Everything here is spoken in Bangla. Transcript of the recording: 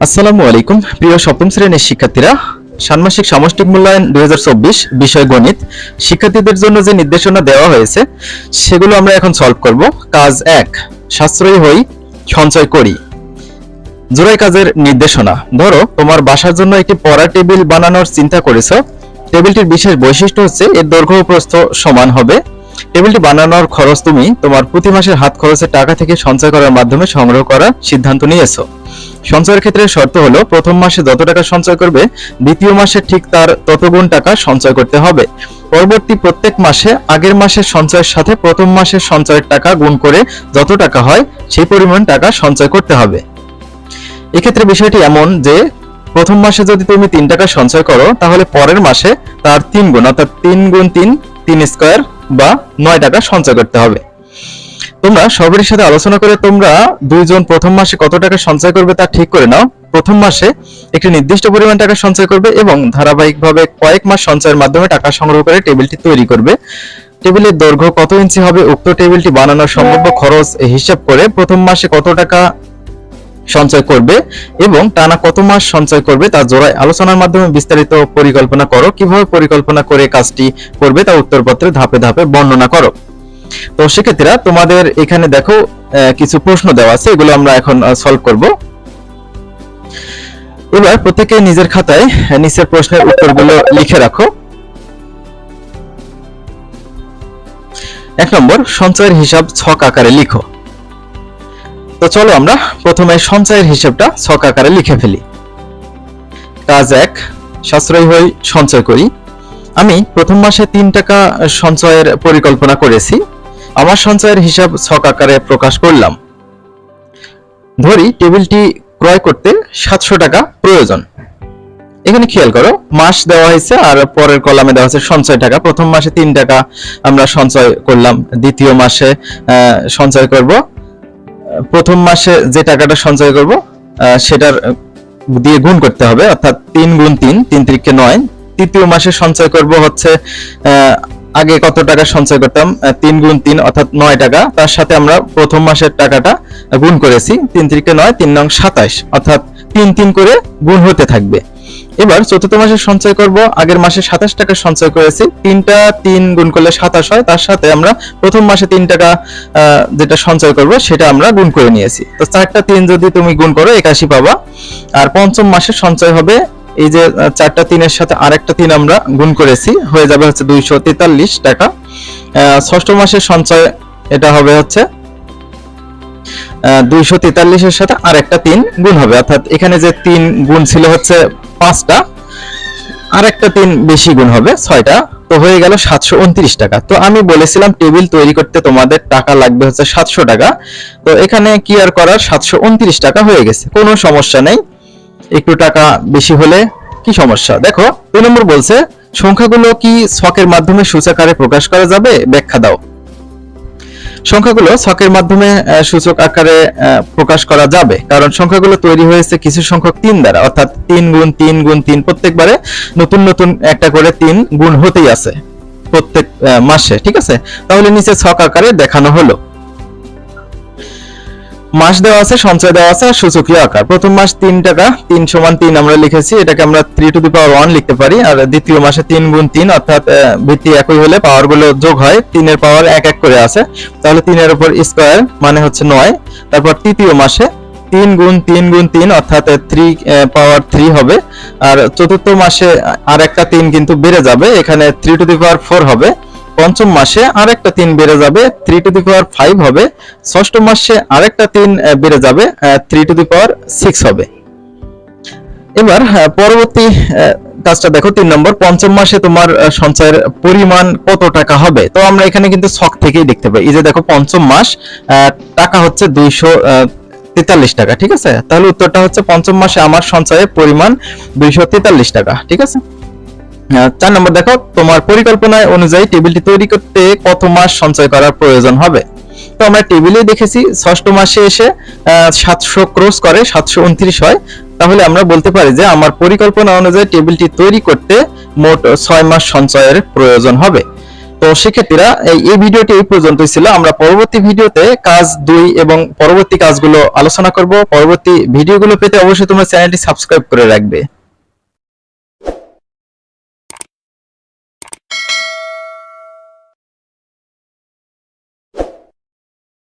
আসসালামু আলাইকুম প্রিয় সপ্তম শ্রেণীর শিক্ষার্থীরা, ষান্মাসিক সামষ্টিক মূল্যায়ন 2024 বিষয় গণিত শিক্ষার্থীদের জন্য যে নির্দেশনা দেওয়া হয়েছে সেগুলো আমরা এখন সলভ করব। কাজ 1, সাশ্রয়ী হই সঞ্চয় করি। জোড়াই কাজের নির্দেশনা। ধরো তোমার বাসার জন্য একটি পড়া টেবিল বানানোর চিন্তা করেছো। টেবিলটির বিশেষ বৈশিষ্ট্য হচ্ছে এর দৈর্ঘ্য ও প্রস্থ সমান হবে। টেবিলটি বানানোর খরচ তুমি তোমার প্রতি মাসের হাত খরচের টাকা থেকে সঞ্চয় করার মাধ্যমে সংগ্রহ করার সিদ্ধান্ত নিয়েছো। সঞ্চয়ের ক্ষেত্রে শর্ত হলো প্রথম মাসে যত টাকা সঞ্চয় করবে দ্বিতীয় মাসে ঠিক তার ততগুণ টাকা সঞ্চয় করতে হবে। পরবর্তী প্রত্যেক মাসে আগের মাসের সঞ্চয়ের সাথে প্রথম মাসের সঞ্চয়ের টাকা গুণ করে যত টাকা হয় সেই পরিমাণ টাকা সঞ্চয় করতে হবে। এক্ষেত্রে বিষয়টি এমন যে প্রথম মাসে যদি তুমি 3 টাকা সঞ্চয় করো তাহলে পরের মাসে তার 3 গুণ অর্থাৎ 3 গুণ 3 স্কয়ার বা 9 টাকা সঞ্চয় করতে হবে। তোমরা সবারই সাথে আলোচনা করে তোমরা দুইজন প্রথম মাসে কত টাকা সঞ্চয় করবে তা ঠিক করে নাও। প্রথম মাসে একটি নির্দিষ্ট পরিমাণ টাকা সঞ্চয় করবে এবং ধারাবাহিকভাবে কয়েক মাস সঞ্চয়ের মাধ্যমে টাকা সংগ্রহ করে টেবিলটি তৈরি করবে। টেবিলের দৈর্ঘ্য কত ইঞ্চি হবে উক্ত টেবিলটি বানানোর সম্ভাব্য খরচ হিসাব করে প্রথম মাসে কত টাকা সঞ্চয় করবে এবং টানা কত মাস সঞ্চয় করবে তা জোড়ায় আলোচনার মাধ্যমে বিস্তারিত পরিকল্পনা করো। কিভাবে পরিকল্পনা করে কাজটি করবে তা উত্তরপত্রে ধাপে ধাপে বর্ণনা করো। তো সেক্ষেত্রে তোমাদের এখানে দেখো কিছু প্রশ্ন দেওয়া আছে, এগুলো আমরা এখন সলভ করব। এবার প্রত্যেকে নিজের খাতায় নিচের প্রশ্নের উত্তরগুলো লিখে রাখো। 1 নম্বর, সঞ্চয়ের হিসাব ছক আকারে লিখো। তো চলো আমরা প্রথমে সঞ্চয়ের হিসাবটা ছক আকারে লিখে ফেলি। কাজ 1, সাশ্রয়ী হই সঞ্চয় করি। আমি প্রথম মাসে 3 টাকা সঞ্চয়ের পরিকল্পনা করেছি। আমার সঞ্চয়ের হিসাব ছক আকারে প্রকাশ করলাম। ধরি টেবিলটি ক্রয় করতে 700 টাকা প্রয়োজন। এখানে খেয়াল করো, মাস দেওয়া হয়েছে আর পরের কলামে দেওয়া আছে সঞ্চয় টাকা। প্রথম মাসে 3 টাকা আমরা সঞ্চয় করলাম, দ্বিতীয় মাসে সঞ্চয় করব। প্রথম মাসে যে টাকাটা সঞ্চয় করব সেটার দিয়ে গুণ করতে হবে, অর্থাৎ 3 গুণ 3, 3 × 9। তৃতীয় মাসে সঞ্চয় করব হচ্ছে আগে কত টাকা সঞ্চয় করতাম 3 গুণ 3 অর্থাৎ 9 টাকা, তার সাথে আমরা প্রথম মাসের টাকাটা গুণ করেছি 3 × 9, 3 × 27 অর্থাৎ 3 করে গুণ হতে থাকবে। এবার চতুর্থ মাসে সঞ্চয় করব, আগের মাসে 27 টাকা সঞ্চয় করেছি, 3 গুণ করলে 27 হয়, তার সাথে আমরা প্রথম মাসে 3 টাকা যেটা সঞ্চয় করব সেটা আমরা গুণ করে নিয়েছি। তো 4টা 3 যদি তুমি গুণ করো 81 পাবা। আর পঞ্চম মাসে সঞ্চয় হবে এই যে 4টা 3 এর সাথে আরেকটা 3 আমরা গুণ করেছি, হয়ে যাবে হচ্ছে 243 টাকা। ষষ্ঠ মাসের সঞ্চয় এটা হবে হচ্ছে 243 এর সাথে আরেকটা 3 গুণ হবে, অর্থাৎ এখানে যে 3 গুণ ছিল হচ্ছে 5টা, আরেকটা 3 বেশি গুণ হবে 6টা, তো হয়ে গেল 729 টাকা। তো আমি বলেছিলাম টেবিল তৈরি করতে তোমাদের টাকা লাগবে হচ্ছে 700 টাকা। তো এখানে কি আর করার, 729 টাকা হয়ে গেছে, কোনো সমস্যা নেই। একটু টাকা বেশি হলে কি সমস্যা। দেখো 2 নম্বর বলছে সংখ্যাগুলো কি ছকের মাধ্যমে সূচকারে প্রকাশ করা যাবে, ব্যাখ্যা দাও। সংখ্যাগুলো ছকের মাধ্যমে সূচক আকারে প্রকাশ করা যাবে, কারণ সংখ্যাগুলো তৈরি হয়েছে কিছু সংখ্যক 3 দ্বারা, অর্থাৎ 3 গুণ 3 গুণ 3 প্রত্যেকবারে নতুন নতুন একটা করে 3 গুণ হতেই আছে প্রত্যেক মাসে, ঠিক আছে। তাহলে নিচে ছক আকারে দেখানো হলো। মাস দেওয়া আছে, সঞ্চয় দেওয়া আছে, আর সূচকীয় আকার। প্রথম মাস 3 টাকা, 3 = 3 আমরা লিখেছি, এটাকে আমরা 3⁻1 লিখতে পারি। আর দ্বিতীয় মাসে 3 গুণ 3 অর্থাৎ ভিত্তি একই হলে পাওয়ার গুলো যোগ হয়, 3 এর পাওয়ার 1 1 করে আছে, তাহলে 3 এর উপর স্কয়ার মানে হচ্ছে 9। তারপর তৃতীয় মাসে 3 গুণ 3 গুণ 3 অর্থাৎ 3 হবে। আর চতুর্থ মাসে আরেকটা 3 কিন্তু বেড়ে যাবে, এখানে 3⁴ হবে। পঞ্চম মাসে আরেকটা 3 বেড়ে যাবে, 3⁵ হবে। ষষ্ঠ মাসে আরেকটা 3 বেড়ে যাবে, 3⁶ হবে। এবার পরবর্তী কাজটা দেখো 3 নম্বর, পঞ্চম মাসে তোমার সঞ্চয়ের পরিমাণ কত টাকা হবে। তো আমরা এখানে কিন্তু ছক থেকেই দেখতে পাই, এই যে দেখো পঞ্চম মাস টাকা হচ্ছে 243 টাকা, ঠিক আছে। তাহলে উত্তরটা হচ্ছে পঞ্চম মাসে আমার সঞ্চয়ের পরিমাণ 243 টাকা, ঠিক আছে। 4 নম্বর দেখো তোমার পরিকল্পনায় অনুযায়ী টেবিলটি তৈরি করতে কত মাস সঞ্চয় করার প্রয়োজন হবে। তো আমরা টেবিলে দেখেছি ষষ্ঠ মাসে এসে 700 ক্রস করে 729 হয়, তাহলে আমরা বলতে পারি যে আমার পরিকল্পনা অনুযায়ী টেবিলটি তৈরি করতে মোট 6 মাস সঞ্চয়ের প্রয়োজন হবে। তো তো শিক্ষার্থীরা এই ভিডিওটি এই পর্যন্তই ছিল। আমরা পরবর্তী ভিডিওতে কাজ 2 এবং পরবর্তী কাজগুলো আলোচনা করব। পরবর্তী ভিডিওগুলো পেতে অবশ্যই তোমরা চ্যানেলটি সাবস্ক্রাইব করে রাখবে।